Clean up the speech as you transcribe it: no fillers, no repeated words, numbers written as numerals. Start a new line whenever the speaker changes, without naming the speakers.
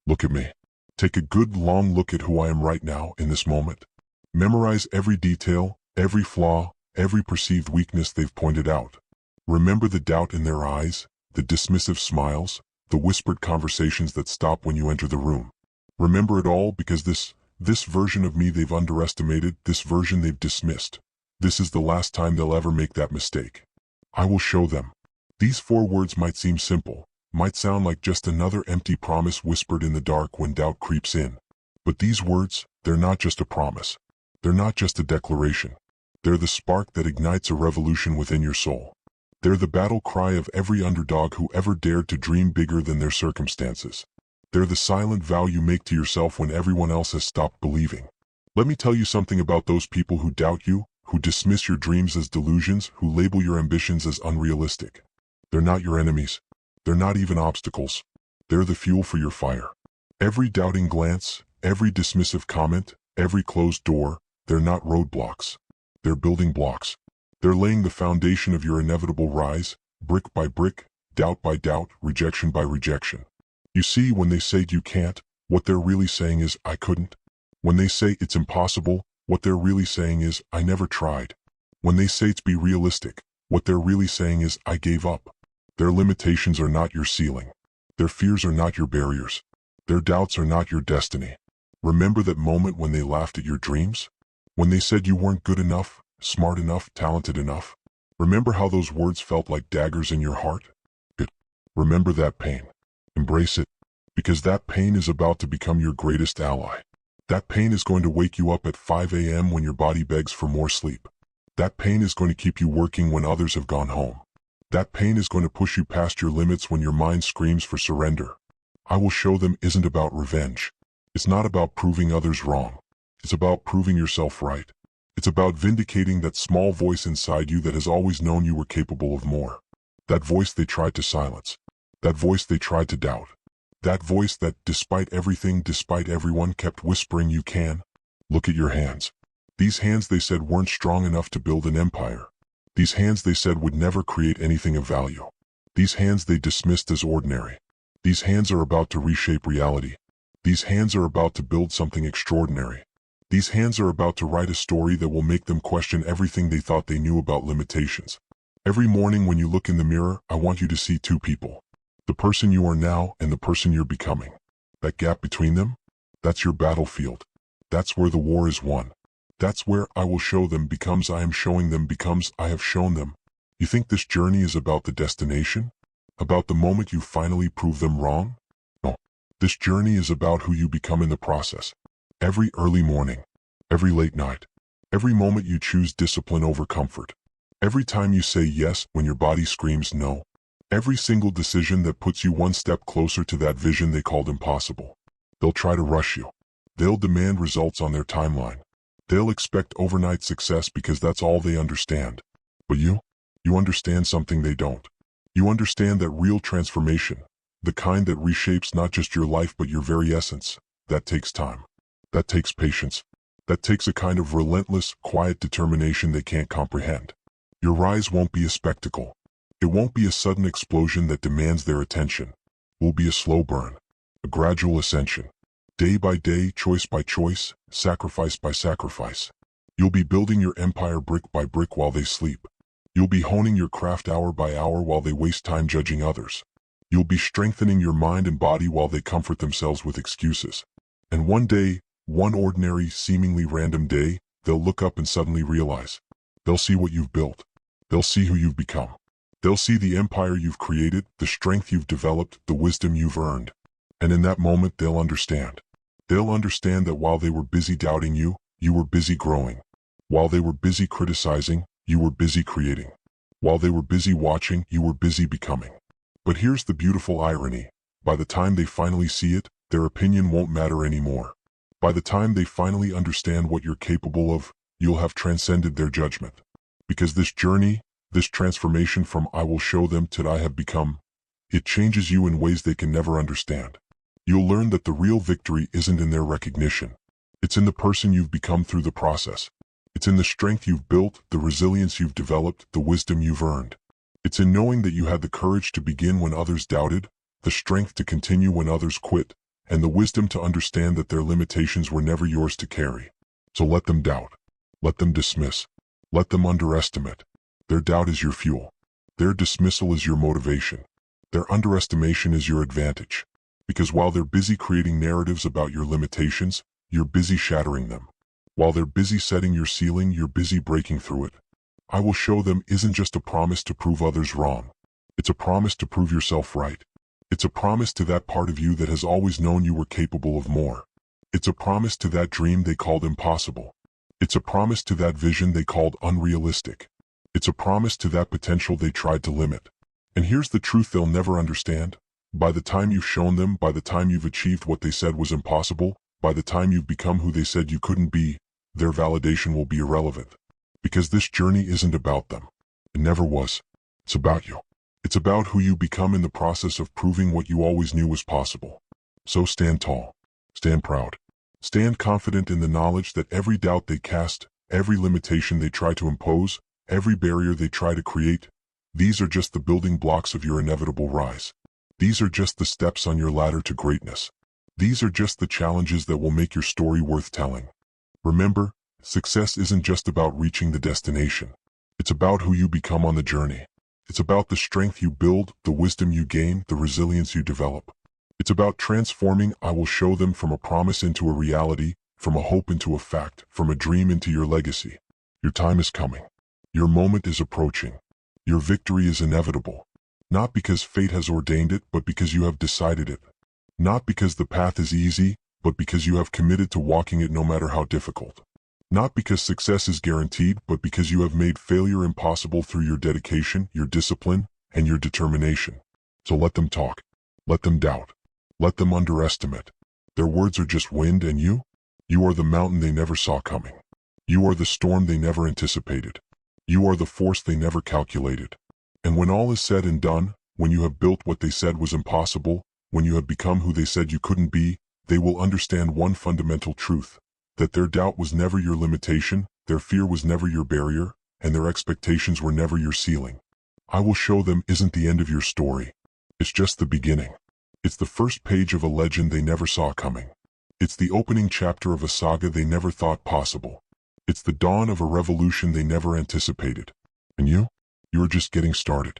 Look at me. Take a good long look at who I am right now in this moment. Memorize every detail, every flaw, every perceived weakness they've pointed out. Remember the doubt in their eyes, the dismissive smiles, the whispered conversations that stop when you enter the room. Remember it all because this version of me they've underestimated, this version they've dismissed. This is the last time they'll ever make that mistake. I will show them. These 4 words might seem simple, might sound like just another empty promise whispered in the dark when doubt creeps in. But these words, they're not just a promise. They're not just a declaration. They're the spark that ignites a revolution within your soul. They're the battle cry of every underdog who ever dared to dream bigger than their circumstances. They're the silent vow you make to yourself when everyone else has stopped believing. Let me tell you something about those people who doubt you, who dismiss your dreams as delusions, who label your ambitions as unrealistic. They're not your enemies. They're not even obstacles. They're the fuel for your fire. Every doubting glance, every dismissive comment, every closed door, they're not roadblocks. They're building blocks. They're laying the foundation of your inevitable rise, brick by brick, doubt by doubt, rejection by rejection. You see, when they say you can't, what they're really saying is, I couldn't. When they say it's impossible, what they're really saying is, I never tried. When they say to be realistic, what they're really saying is, I gave up. Their limitations are not your ceiling. Their fears are not your barriers. Their doubts are not your destiny. Remember that moment when they laughed at your dreams? When they said you weren't good enough, smart enough, talented enough? Remember how those words felt like daggers in your heart? Remember that pain. Embrace it, because that pain is about to become your greatest ally. That pain is going to wake you up at 5 a.m. when your body begs for more sleep. That pain is going to keep you working when others have gone home. That pain is going to push you past your limits when your mind screams for surrender. I will show them isn't about revenge. It's not about proving others wrong. It's about proving yourself right. It's about vindicating that small voice inside you that has always known you were capable of more. That voice they tried to silence. That voice they tried to doubt. That voice that, despite everything, despite everyone, kept whispering you can. Look at your hands. These hands they said weren't strong enough to build an empire. These hands they said would never create anything of value. These hands they dismissed as ordinary. These hands are about to reshape reality. These hands are about to build something extraordinary. These hands are about to write a story that will make them question everything they thought they knew about limitations. Every morning when you look in the mirror, I want you to see 2 people. The person you are now and the person you're becoming. That gap between them? That's your battlefield. That's where the war is won. That's where I will show them becomes I am showing them becomes I have shown them. You think this journey is about the destination? About the moment you finally prove them wrong? No. This journey is about who you become in the process. Every early morning, every late night, every moment you choose discipline over comfort. Every time you say yes when your body screams no. Every single decision that puts you one step closer to that vision they called impossible. They'll try to rush you. They'll demand results on their timeline. They'll expect overnight success because that's all they understand. But you understand something they don't. You understand that real transformation, the kind that reshapes not just your life but your very essence, that takes time. That takes patience. That takes a kind of relentless, quiet determination they can't comprehend. Your rise won't be a spectacle. It won't be a sudden explosion that demands their attention. It will be a slow burn, a gradual ascension. Day by day, choice by choice, sacrifice by sacrifice. You'll be building your empire brick by brick while they sleep. You'll be honing your craft hour by hour while they waste time judging others. You'll be strengthening your mind and body while they comfort themselves with excuses. And one day, one ordinary, seemingly random day, they'll look up and suddenly realize. They'll see what you've built. They'll see who you've become. They'll see the empire you've created, the strength you've developed, the wisdom you've earned. And in that moment, they'll understand. They'll understand that while they were busy doubting you, you were busy growing. While they were busy criticizing, you were busy creating. While they were busy watching, you were busy becoming. But here's the beautiful irony. By the time they finally see it, their opinion won't matter anymore. By the time they finally understand what you're capable of, you'll have transcended their judgment. Because this journey, this transformation from I will show them to I have become, it changes you in ways they can never understand. You'll learn that the real victory isn't in their recognition. It's in the person you've become through the process. It's in the strength you've built, the resilience you've developed, the wisdom you've earned. It's in knowing that you had the courage to begin when others doubted, the strength to continue when others quit, and the wisdom to understand that their limitations were never yours to carry. So let them doubt. Let them dismiss. Let them underestimate. Their doubt is your fuel. Their dismissal is your motivation. Their underestimation is your advantage. Because while they're busy creating narratives about your limitations, you're busy shattering them. While they're busy setting your ceiling, you're busy breaking through it. I will show them isn't just a promise to prove others wrong. It's a promise to prove yourself right. It's a promise to that part of you that has always known you were capable of more. It's a promise to that dream they called impossible. It's a promise to that vision they called unrealistic. It's a promise to that potential they tried to limit. And here's the truth they'll never understand. By the time you've shown them, by the time you've achieved what they said was impossible, by the time you've become who they said you couldn't be, their validation will be irrelevant. Because this journey isn't about them. It never was. It's about you. It's about who you become in the process of proving what you always knew was possible. So stand tall. Stand proud. Stand confident in the knowledge that every doubt they cast, every limitation they try to impose, every barrier they try to create, these are just the building blocks of your inevitable rise. These are just the steps on your ladder to greatness. These are just the challenges that will make your story worth telling. Remember, success isn't just about reaching the destination. It's about who you become on the journey. It's about the strength you build, the wisdom you gain, the resilience you develop. It's about transforming. I will show them from a promise into a reality, from a hope into a fact, from a dream into your legacy. Your time is coming. Your moment is approaching. Your victory is inevitable. Not because fate has ordained it, but because you have decided it. Not because the path is easy, but because you have committed to walking it no matter how difficult. Not because success is guaranteed, but because you have made failure impossible through your dedication, your discipline, and your determination. So let them talk. Let them doubt. Let them underestimate. Their words are just wind, and you? You are the mountain they never saw coming. You are the storm they never anticipated. You are the force they never calculated. And when all is said and done, when you have built what they said was impossible, when you have become who they said you couldn't be, they will understand one fundamental truth. That their doubt was never your limitation, their fear was never your barrier, and their expectations were never your ceiling. I will show them isn't the end of your story. It's just the beginning. It's the first page of a legend they never saw coming. It's the opening chapter of a saga they never thought possible. It's the dawn of a revolution they never anticipated. And you? You're just getting started.